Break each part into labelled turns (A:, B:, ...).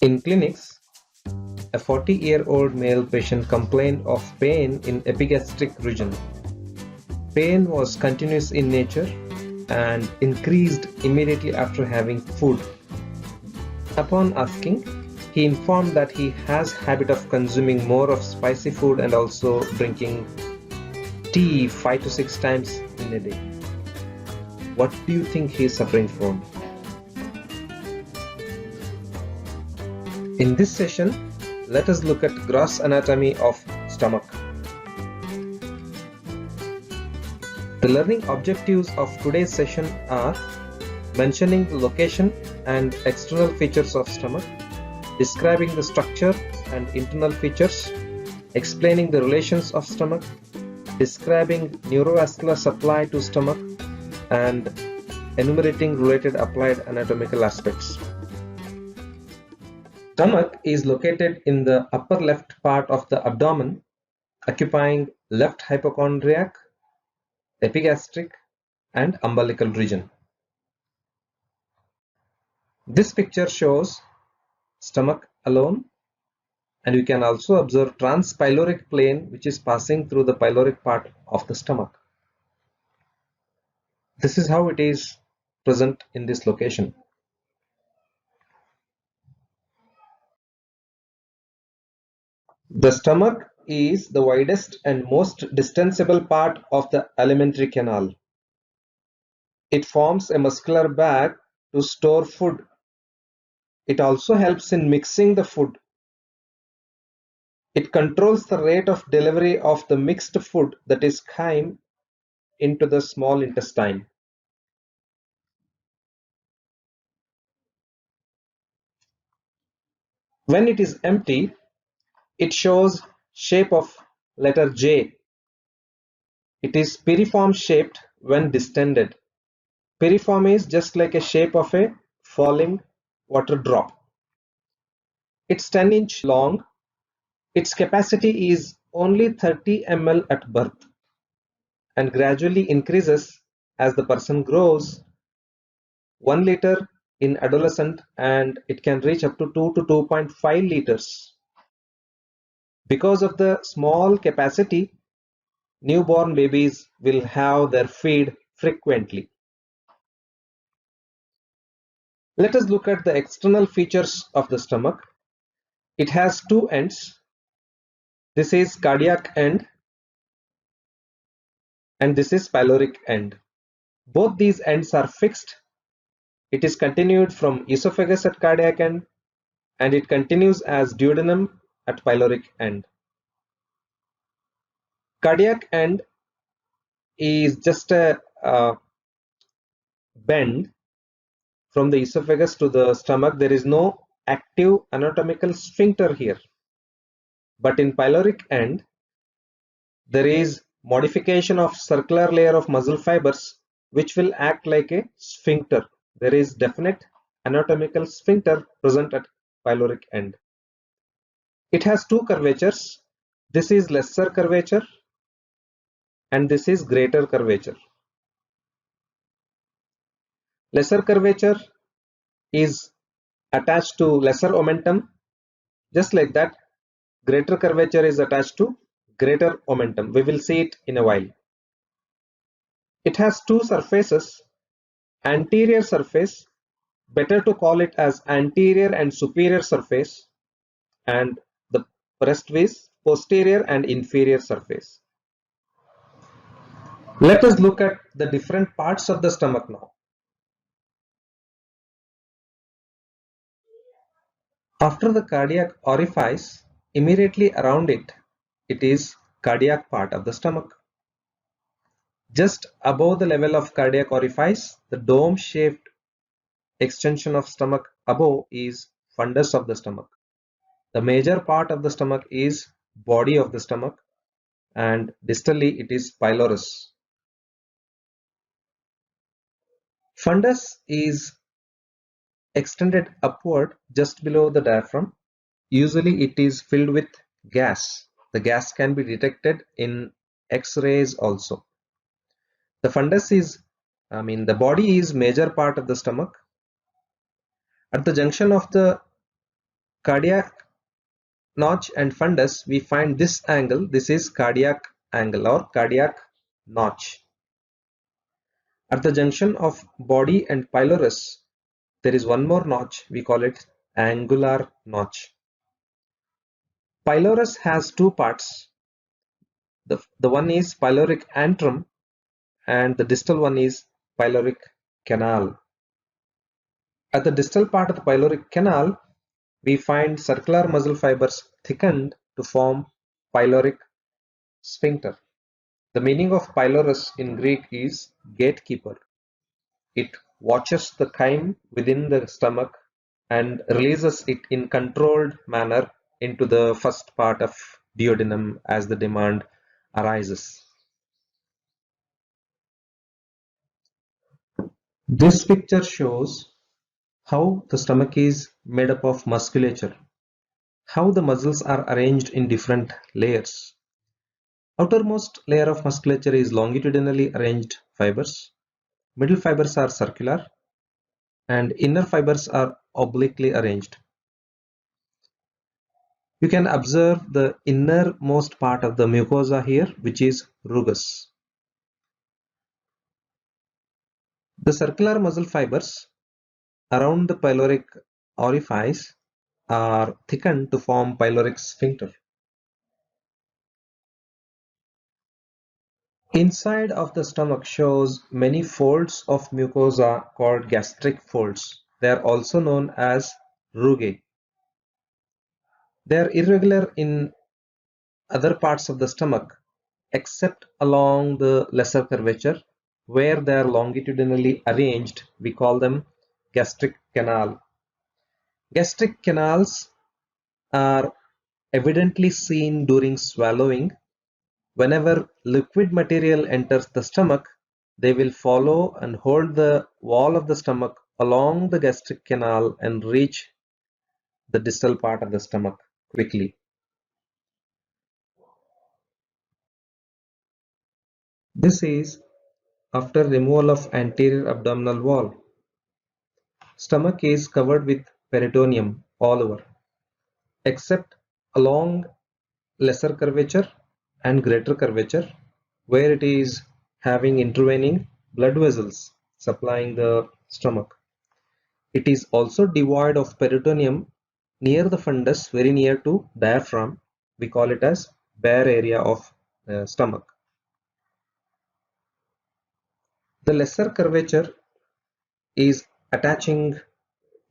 A: In clinics, a 40-year-old male patient complained of pain in epigastric region. Pain was continuous in nature and increased immediately after having food. Upon asking, he informed that he has habit of consuming more of spicy food and also drinking tea 5 to 6 times in a day. What do you think he is suffering from? In this session, let us look at gross anatomy of stomach. The learning objectives of today's session are mentioning the location and external features of stomach, describing the structure and internal features, explaining the relations of stomach, describing neurovascular supply to stomach, and enumerating related applied anatomical aspects. Stomach is located in the upper left part of the abdomen, occupying left hypochondriac, epigastric, and umbilical region. This picture shows stomach alone, and you can also observe transpyloric plane which is passing through the pyloric part of the stomach. This is how it is present in this location. The stomach is the widest and most distensible part of the alimentary canal. It forms a muscular bag to store food. It also helps in mixing the food. It controls the rate of delivery of the mixed food, that is chyme, into the small intestine. When it is empty, it shows shape of letter J. It is piriform shaped when distended. Piriform is just like a shape of a falling water drop. It's 10-inch long. Its capacity is only 30 ml at birth and gradually increases as the person grows. 1 liter in adolescent, and it can reach up to 2 to 2.5 liters. Because of the small capacity, newborn babies will have their feed frequently. Let us look at the external features of the stomach. It has two ends. This is cardiac end and this is pyloric end. Both these ends are fixed. It is continued from esophagus at cardiac end and it continues as duodenum at pyloric end. Cardiac end is just a bend from the esophagus to the stomach. There is no active anatomical sphincter here. But in pyloric end, there is modification of circular layer of muscle fibers which will act like a sphincter. There is definite anatomical sphincter present at pyloric end. It has two curvatures. This is lesser curvature and this is greater curvature. Lesser curvature is attached to lesser omentum. Just like that, greater curvature is attached to greater omentum. We will see it in a while. It has two surfaces. Anterior surface, better to call it as anterior and superior surface, and the rest is posterior and inferior surface. Let us look at the different parts of the stomach now. After the cardiac orifice, immediately around it, it is cardiac part of the stomach. Just above the level of cardiac orifice, the dome-shaped extension of stomach above is fundus of the stomach. The major part of the stomach is body of the stomach and distally it is pylorus. Fundus is extended upward just below the diaphragm. Usually it is filled with gas. The gas can be detected in X-rays also. The fundus is, the body is major part of the stomach. At the junction of the cardiac notch and fundus, we find this angle. This is cardiac angle or cardiac notch. At the junction of body and pylorus, there is one more notch. We call it angular notch. Pylorus has two parts. The one is pyloric antrum and the distal one is pyloric canal. At the distal part of the pyloric canal, we find circular muscle fibers thickened to form pyloric sphincter. The meaning of pylorus in Greek is gatekeeper. It watches the chyme within the stomach and releases it in controlled manner into the first part of duodenum as the demand arises. This picture shows how the stomach is made up of musculature, how the muscles are arranged in different layers. Outermost layer of musculature is longitudinally arranged fibers, middle fibers are circular, and inner fibers are obliquely arranged. You can observe the innermost part of the mucosa here, which is rugus. The circular muscle fibers around the pyloric orifice are thickened to form pyloric sphincter. Inside of the stomach shows many folds of mucosa called gastric folds. They are also known as rugae. They are irregular in other parts of the stomach except along the lesser curvature where they are longitudinally arranged. We call them gastric canal. Gastric canals are evidently seen during swallowing. Whenever liquid material enters the stomach, they will follow and hold the wall of the stomach along the gastric canal and reach the distal part of the stomach quickly. This is after removal of anterior abdominal wall. Stomach is covered with peritoneum all over, except along lesser curvature and greater curvature, where it is having intervening blood vessels supplying the stomach. It is also devoid of peritoneum near the fundus, very near to diaphragm. We call it as bare area of stomach. The lesser curvature is attaching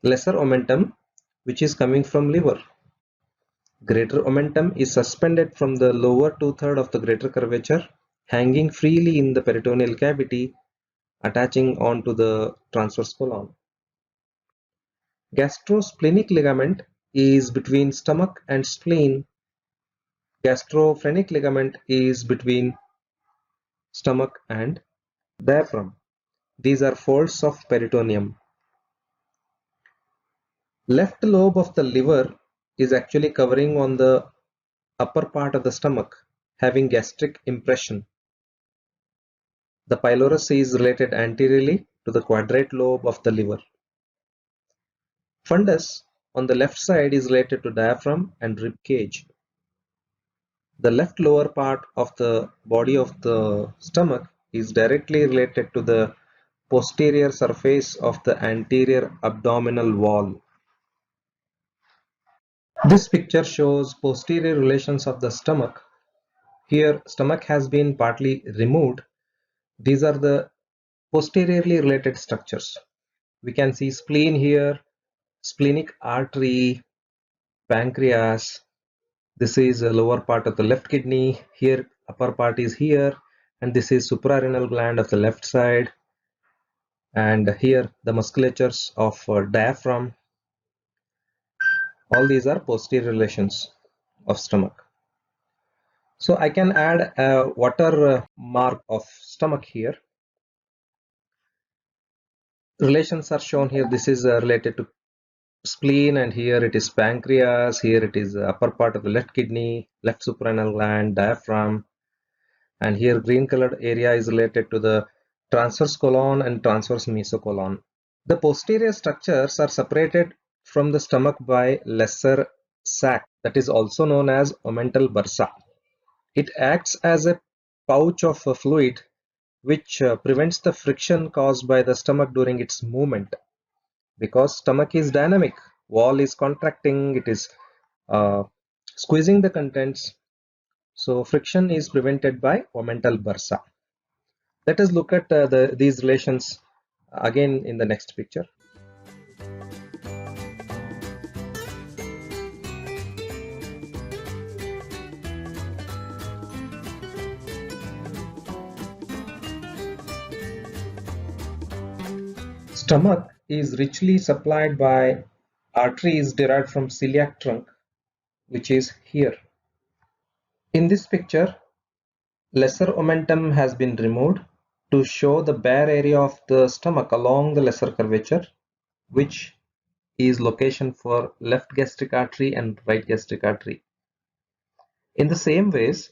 A: lesser omentum, which is coming from liver. Greater omentum is suspended from the lower two-thirds of the greater curvature, hanging freely in the peritoneal cavity, attaching onto the transverse colon. Gastrosplenic ligament is between stomach and spleen. Gastrophrenic ligament is between stomach and diaphragm. These are folds of peritoneum. Left lobe of the liver is actually covering on the upper part of the stomach, having gastric impression. The pylorus is related anteriorly to the quadrate lobe of the liver. Fundus on the left side is related to diaphragm and rib cage. The left lower part of the body of the stomach is directly related to the posterior surface of the anterior abdominal wall. This picture shows posterior relations of the stomach. Here, stomach has been partly removed. These are the posteriorly related structures. We can see spleen here, splenic artery, pancreas. This is the lower part of the left kidney. Here, upper part is here, and this is suprarenal gland of the left side. And here, the musculatures of diaphragm. All these are posterior relations of stomach. So I can add a watermark of stomach here. Relations are shown here. This is related to spleen, and here it is pancreas. Here it is the upper part of the left kidney, left suprarenal gland, diaphragm. And here green colored area is related to the transverse colon and transverse mesocolon. The posterior structures are separated from the stomach by lesser sac, that is also known as omental bursa. It acts as a pouch of a fluid which prevents the friction caused by the stomach during its movement. Because stomach is dynamic, wall is contracting, it is uh, squeezing the contents, so friction is prevented by omental bursa. Let us look at these relations again in the next picture. Stomach is richly supplied by arteries derived from celiac trunk, which is here. In this picture, lesser omentum has been removed to show the bare area of the stomach along the lesser curvature, which is location for left gastric artery and right gastric artery. In the same ways,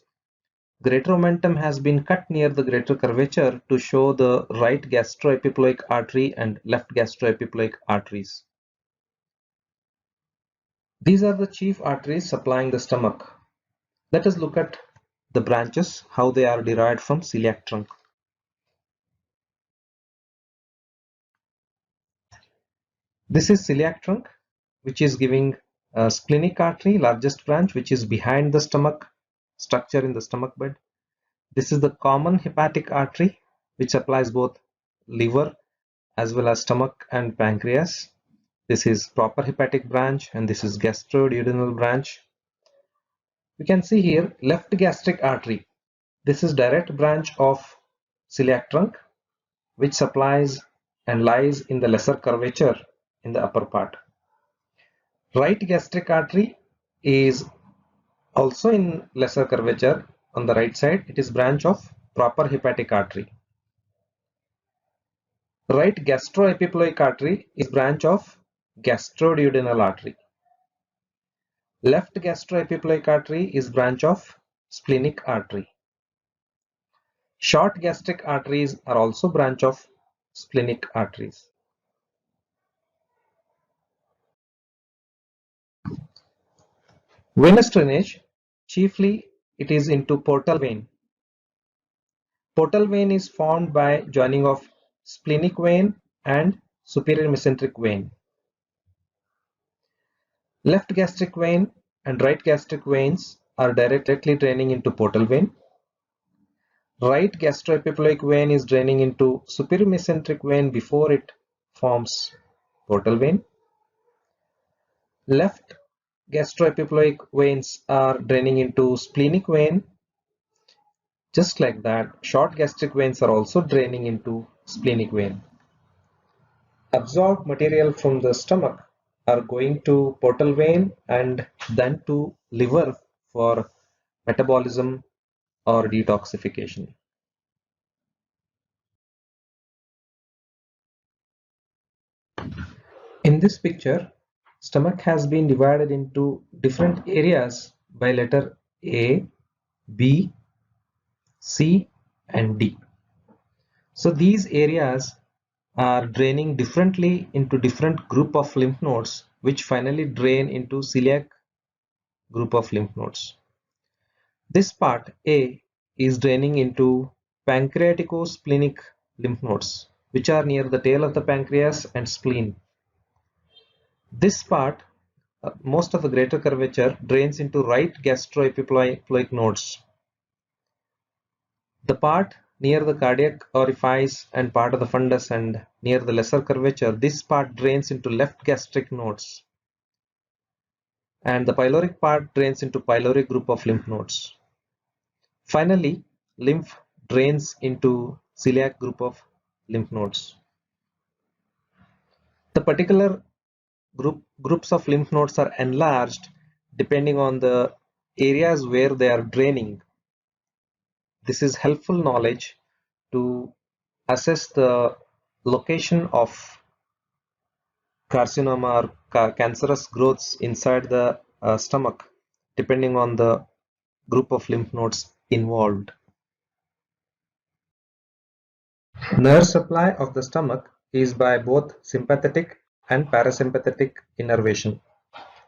A: greater omentum has been cut near the greater curvature to show the right gastroepiploic artery and left gastroepiploic arteries. These are the chief arteries supplying the stomach. Let us look at the branches, how they are derived from celiac trunk. This is celiac trunk, which is giving a splenic artery, largest branch, which is behind the stomach structure in the stomach bed. This is the common hepatic artery, which supplies both liver as well as stomach and pancreas. This is proper hepatic branch, and this is gastroduodenal branch. We can see here left gastric artery. This is direct branch of celiac trunk, which supplies and lies in the lesser curvature in the upper part. Right gastric artery is also in lesser curvature on the right side. It is branch of proper hepatic artery. Right gastroepiploic artery is branch of gastroduodenal artery. Left gastroepiploic artery is branch of splenic artery. Short gastric arteries are also branch of splenic arteries. Venous drainage, chiefly it is into portal vein. Portal vein is formed by joining of splenic vein and superior mesenteric vein. Left gastric vein and right gastric veins are directly draining into portal vein. Right gastroepiploic vein is draining into superior mesenteric vein before it forms portal vein. Left gastroepiploic veins are draining into splenic vein. Just like that, short gastric veins are also draining into splenic vein. Absorbed material from the stomach are going to portal vein and then to liver for metabolism or detoxification. In this picture, stomach has been divided into different areas by letter A, B, C and D. So these areas are draining differently into different group of lymph nodes, which finally drain into celiac group of lymph nodes. This part A is draining into pancreatico-splenic lymph nodes, which are near the tail of the pancreas and spleen. This part, most of the greater curvature, drains into right gastroepiploic nodes. The part near the cardiac orifice and part of the fundus and near the lesser curvature, this part drains into left gastric nodes. And the pyloric part drains into pyloric group of lymph nodes. Finally, lymph drains into celiac group of lymph nodes. The particular groups of lymph nodes are enlarged depending on the areas where they are draining. This is helpful knowledge to assess the location of carcinoma or cancerous growths inside the stomach depending on the group of lymph nodes involved. Nerve supply of the stomach is by both sympathetic and parasympathetic innervation.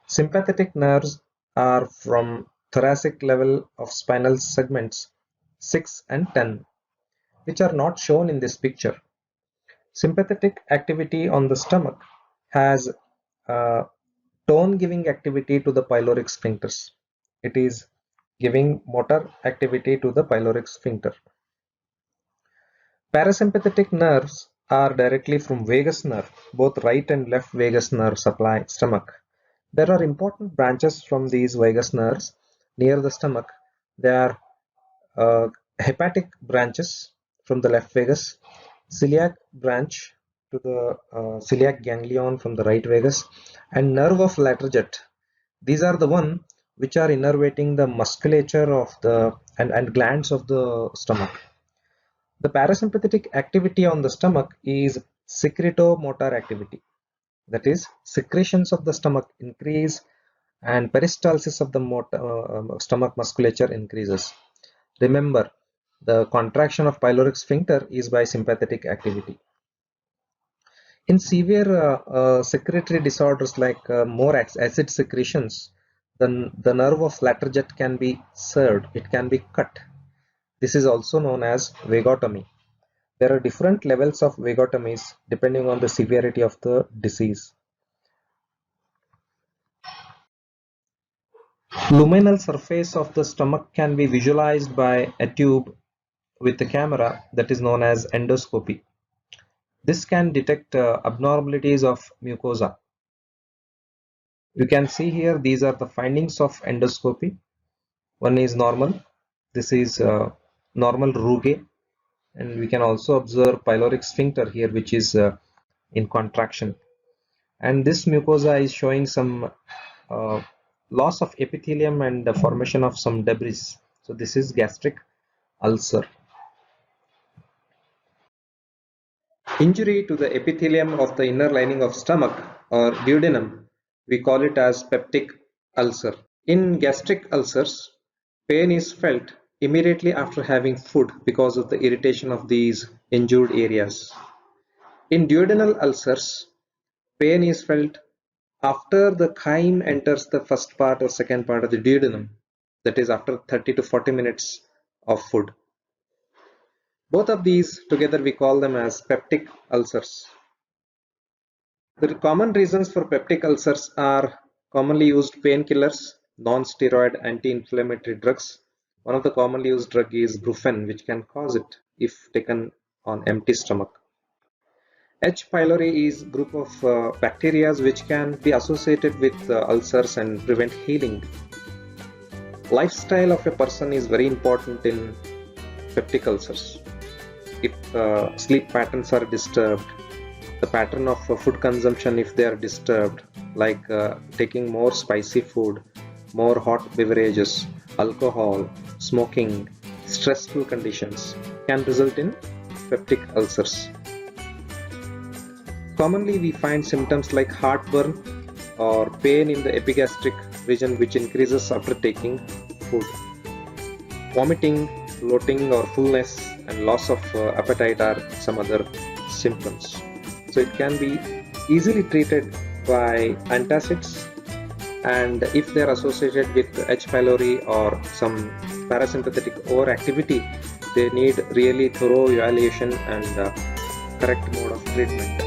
A: Sympathetic nerves are from thoracic level of spinal segments 6 and 10, which are not shown in this picture. Sympathetic activity on the stomach has tone-giving activity to the pyloric sphincters. It is giving motor activity to the pyloric sphincter. Parasympathetic nerves are directly from vagus nerve. Both right and left vagus nerve supply stomach. There are important branches from these vagus nerves near the stomach. There are hepatic branches from the left vagus, celiac branch to the celiac ganglion from the right vagus, and nerve of Laterjet. These are the one which are innervating the musculature of the and glands of the stomach. The parasympathetic activity on the stomach is secretomotor activity. That is, secretions of the stomach increase and peristalsis of the stomach musculature increases. Remember, the contraction of pyloric sphincter is by sympathetic activity. In severe secretory disorders like more acid secretions, the nerve of Laterjet can be severed, it can be cut. This is also known as vagotomy. There are different levels of vagotomies depending on the severity of the disease. Luminal surface of the stomach can be visualized by a tube with a camera that is known as endoscopy. This can detect abnormalities of mucosa. You can see here these are the findings of endoscopy. One is normal. This is normal rugae, and we can also observe pyloric sphincter here, which is in contraction. And this mucosa is showing some loss of epithelium and the formation of some debris. So this is gastric ulcer. Injury to the epithelium of the inner lining of stomach or duodenum, we call it as peptic ulcer. In gastric ulcers, pain is felt immediately after having food because of the irritation of these injured areas. In duodenal ulcers, pain is felt after the chyme enters the first part or second part of the duodenum, that is after 30 to 40 minutes of food. Both of these together we call them as peptic ulcers. The common reasons for peptic ulcers are commonly used painkillers, non-steroid anti-inflammatory drugs. One of the commonly used drug is Brufen, which can cause it if taken on empty stomach. H. pylori is a group of bacteria which can be associated with ulcers and prevent healing. Lifestyle of a person is very important in peptic ulcers. If sleep patterns are disturbed, the pattern of food consumption if they are disturbed, like taking more spicy food, more hot beverages, alcohol, smoking, stressful conditions can result in peptic ulcers. Commonly we find symptoms like heartburn or pain in the epigastric region which increases after taking food. Vomiting, bloating or fullness and loss of appetite are some other symptoms. So it can be easily treated by antacids, and if they are associated with H. pylori or some parasympathetic overactivity, they need really thorough evaluation and correct mode of treatment.